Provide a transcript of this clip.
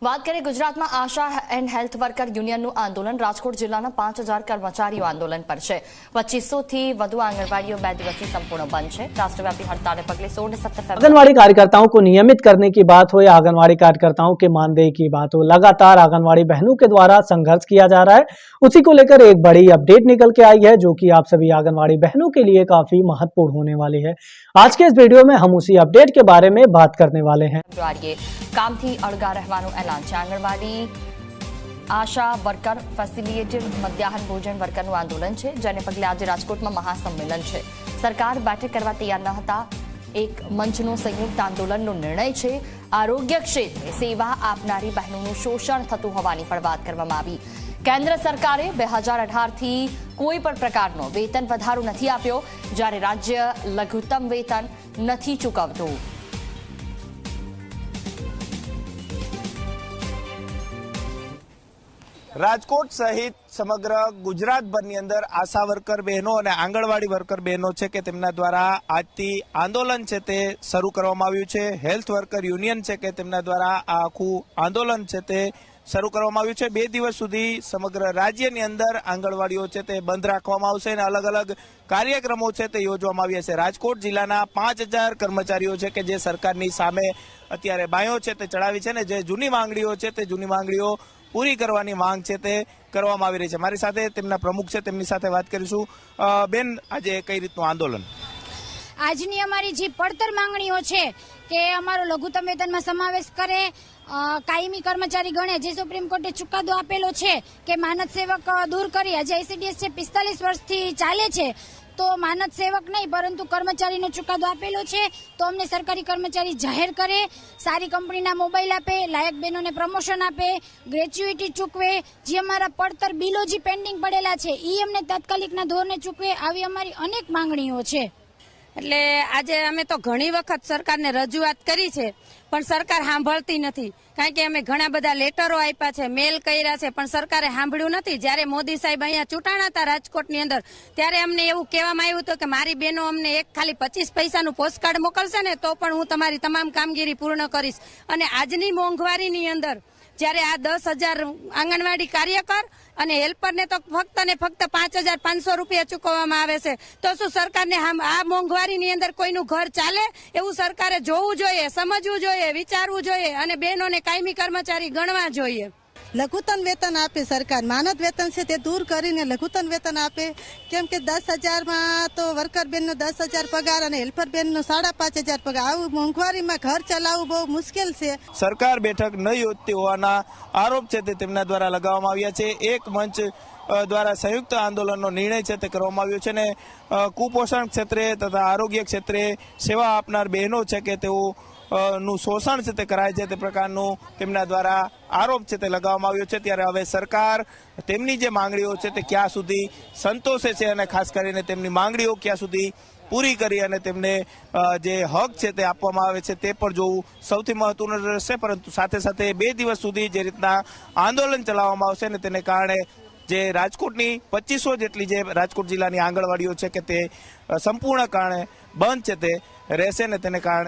વાત કરીએ ગુજરાતમાં આશા એન્ડ હેલ્થ વર્કર યુનિયનનું આંદોલન રાજકોટ જિલ્લાના 5000 કર્મચારીઓ આંદોલન પર છે। 2500 થી વધુ आंगनबाड़ियों 2 दिवसीय संपूर्ण बंद है। राष्ट्रव्यापी हड़ताल ने पगले 16 से 17 आंगनबाड़ी कार्यकर्ताओं को नियमित करने की बात हो या आंगनबाड़ी कार्यकर्ताओं के मानदेय की बात हो, लगातार आंगनबाड़ी बहनों के द्वारा संघर्ष किया जा रहा है। उसी को लेकर एक बड़ी अपडेट निकल के आई है जो कि आप सभी आंगनबाड़ी बहनों के लिए काफी महत्वपूर्ण होने वाली है। आज के इस वीडियो में हम उसी अपडेट के बारे में बात करने वाले हैं। काम थी अड़गा रहवानुं ऐलान छे। आंगनबाड़ी आशा वर्कर फेसिलिटेड मध्याह्न भोजन वर्करનું आंदोलन છે, જેને પગલે આજે રાજકોટમાં મહાસંમેલન છે। સરકાર બેઠક કરવા તૈયાર ન હતા। એક મંચનો સંયુક્ત આંદોલનનો નિર્ણય છે। આરોગ્ય ક્ષેત્રે સેવા આપનારી બહેનોનું શોષણ થતું હોવાની પણ વાત કરવામાં આવી। કેન્દ્ર સરકારે 2018 થી કોઈ પણ પ્રકારનો વેતન વધારો નથી આપ્યો, જ્યારે રાજ્ય લઘુત્તમ વેતન નથી ચૂકવતું। राजकोट सहित समग्र गुजरात भरनी अंदर आशा वर्कर बहनों और आंगणवाड़ी वर्कर बहनों छे के तेमना द्वारा आजथी आंदोलन छे ते शरू करवामां आव्युं छे। हेल्थ वर्कर यूनियन छे के तेमना द्वारा आ आखुं आंदोलन छे ते शरू करवामां आव्युं छे। 2 दिवस सुधी समग्र राज्यनी अंदर आंगणवाड़ीओ छे ते बंध राखवामां आवशे अने अलग अलग कार्यक्रमों छे ते योजवामां आव्या छे। राजकोट जिल्लाना 5000 कर्मचारीओ छे के जे सरकारनी सामे अत्यारे बायो छे ते चढ़ावी छे ने जे जूनी मांगणीओ छे ते जूनी मांगणीओ पूरी करवानी मांग छे ते करवामां आवी रही छे। मारी साथे तेमना प्रमुख छे, तेमनी साथे વાત કરીશું। બેન, આજે કઈ રીતનું આંદોલન? આજની અમારી જે પડતર માંગણીઓ છે કે અમારો લઘુત્તમ વેતનમાં સમાવેશ કરે, કાયમી કર્મચારી ગણે, જે સુપ્રીમ કોર્ટે ચુકાદો આપેલો છે કે માનદ સેવક દૂર કરી, આજે આઈસીડીએસ છે 45 વર્ષથી ચાલે છે, તો માનદ સેવક નહીં પરંતુ કર્મચારીનો ચુકાદો આપેલો છે, તો અમને સરકારી કર્મચારી જાહેર કરે, સારી કંપનીના મોબાઈલ આપે, લાયક બહેનોને પ્રમોશન આપે, ગ્રેચ્યુઇટી ચૂકવે, જે અમારા પડતર બિલો જે પેન્ડિંગ પડેલા છે એ અમને તાત્કાલિકના ધોરણે ચૂકવે, આવી અમારી અનેક માંગણીઓ છે। એટલે આજે અમે તો ઘણી વખત સરકારને રજૂઆત કરી છે, પણ સરકાર સાંભળતી નથી। કારણ કે અમે ઘણા બધા લેટરો આપ્યા છે, મેલ કર્યા છે, પણ સરકારે સાંભળ્યું નથી। જ્યારે મોદી સાહેબ અહીંયા ચૂંટાણા હતા રાજકોટની અંદર, ત્યારે અમને એવું કહેવામાં આવ્યું હતું કે મારી બહેનો અમને એક ખાલી 25 પૈસાનું પોસ્ટકાર્ડ મોકલશે ને તો પણ હું તમારી તમામ કામગીરી પૂર્ણ કરીશ। અને આજની મોંઘવારીની અંદર જ્યારે આ 10,000 આંગણવાડી કાર્યકર અને હેલ્પરને તો ફક્ત ને ફક્ત 5,500 રૂપિયા ચૂકવવામાં આવે છે, તો શું સરકારને આ મોંઘવારીની અંદર કોઈનું ઘર ચાલે? એવું સરકારે જોવું જોઈએ, સમજવું જોઈએ, વિચારવું જોઈએ અને બહેનોને કાયમી કર્મચારી ગણવા જોઈએ। લઘુત્તમ વેતન આપે સરકાર, માનદ વેતન છે તે દૂર કરીને લઘુત્તમ વેતન આપે। કેમ કે 10,000માં તો વર્કર બેનનો 10,000 પગાર અને હેલ્પર બેનનો 5,500 પગાર, આવું મોંઘવારીમાં ઘર ચલાવવું બહુ મુશ્કેલ છે। सरकार बैठक न योजती होवाना आरोप छे ते तेमना द्वारा लगाववामां आव्या छे। एक मंच द्वारा संयुक्त आंदोलनનો निर्णय छे ते करवामां આવ્યો છે ને કુપોષણ ક્ષેત્રે તથા આરોગ્ય ક્ષેત્રે સેવા આપનાર બહેનો છે કે તેઓ નું શોષણ છે તે કરાય છે તે પ્રકારનું તેમના દ્વારા આરોપ છે તે લગાવવામાં આવ્યો છે। ત્યારે હવે સરકાર તેમની જે માંગણીઓ છે તે ક્યાં સુધી સંતોષે છે અને ખાસ કરીને તેમની માંગણીઓ ક્યાં સુધી પૂરી કરી અને તેમને જે હક છે તે આપવામાં આવે છે તે પણ જોવું સૌથી મહત્વનું રહેશે। પરંતુ સાથે સાથે 2 દિવસ સુધી જે રીતના આંદોલન ચલાવવામાં આવશે ને તેને કારણે જે રાજકોટની 2500 જેટલી જે રાજકોટ જિલ્લાની આંગણવાડીઓ છે કે તે સંપૂર્ણ કારણે બંધ છે તે રહેશે ને તેને કારણે